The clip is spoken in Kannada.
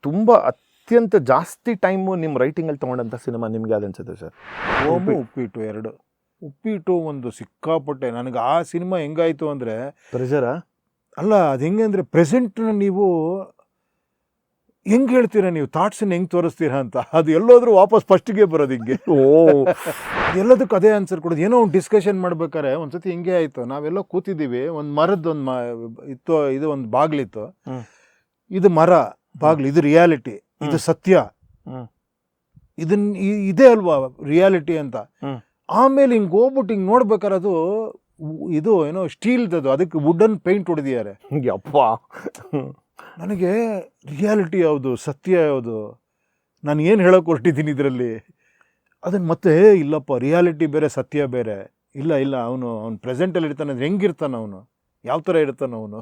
ತುಂಬ ಅತ್ಯಂತ ಜಾಸ್ತಿ ಟೈಮು ನಿಮ್ಮ ರೈಟಿಂಗಲ್ಲಿ ತೊಗೊಂಡಂಥ ಸಿನಿಮಾ ನಿಮ್ಗೆ ಯಾವ್ದು ಅನ್ಸುತ್ತೆ ಸರ್? ಓಮು ಉಪ್ಪಿಟ್ಟು ಎರಡು. ಉಪ್ಪಿಟ್ಟು ಒಂದು ಸಿಕ್ಕಾಪಟ್ಟೆ ನನಗೆ ಆ ಸಿನಿಮಾ ಹೆಂಗಾಯಿತು ಅಂದರೆ, ಪ್ರೆಷರಾ? ಅಲ್ಲ ಅದು ಹೆಂಗೆ ಅಂದರೆ ಪ್ರೆಸೆಂಟ್ನ ನೀವು ಹೆಂಗೆ ಹೇಳ್ತೀರಾ, ನೀವು ಥಾಟ್ಸನ್ನ ಹೆಂಗೆ ತೋರಿಸ್ತೀರಾ ಅಂತ, ಅದು ಎಲ್ಲೋದ್ರೂ ವಾಪಸ್ ಫಸ್ಟಿಗೆ ಬರೋದು ಹಿಂಗೆ. ಓ ಎಲ್ಲದಕ್ಕೂ ಅದೇ ಆನ್ಸರ್ ಕೊಡೋದು. ಏನೋ ಒಂದು ಡಿಸ್ಕಷನ್ ಮಾಡ್ಬೇಕಾರೆ ಒಂದ್ಸತಿ ಹಿಂಗೆ ಆಯಿತು, ನಾವೆಲ್ಲೋ ಕೂತಿದ್ದೀವಿ, ಒಂದು ಮರದ್ದು ಒಂದು ಇತ್ತು, ಇದು ಒಂದು ಬಾಗಿಲಿತ್ತು, ಇದು ಮರ ಬಾಗಿಲು, ಇದು ರಿಯಾಲಿಟಿ, ಇದು ಸತ್ಯ, ಇದನ್ನ ಇದೇ ಅಲ್ವಾ ರಿಯಾಲಿಟಿ ಅಂತ. ಆಮೇಲೆ ಹಿಂಗೆ ಹೋಗ್ಬಿಟ್ಟು ಹಿಂಗೆ ನೋಡ್ಬೇಕಾರೆ ಅದು ಇದು ಏನೋ ಸ್ಟೀಲ್ದದು, ಅದಕ್ಕೆ ವುಡನ್ ಪೇಂಟ್ ಹೊಡೆದಿದ್ದಾರೆ. ಯಪ್ಪ, ನನಗೆ ರಿಯಾಲಿಟಿ ಯಾವುದು, ಸತ್ಯ ಯಾವುದು, ನಾನು ಏನು ಹೇಳೋಕೆ ಹೊರಟಿದ್ದೀನಿ ಇದರಲ್ಲಿ, ಅದನ್ನು ಮತ್ತೆ ಇಲ್ಲಪ್ಪ ರಿಯಾಲಿಟಿ ಬೇರೆ ಸತ್ಯ ಬೇರೆ, ಇಲ್ಲ ಅವನು ಪ್ರೆಸೆಂಟಲ್ಲಿ ಇರ್ತಾನೆ ಅಂದರೆ ಹೆಂಗಿರ್ತಾನೆ ಅವನು, ಯಾವ ಥರ ಇರ್ತಾನೆ ಅವನು.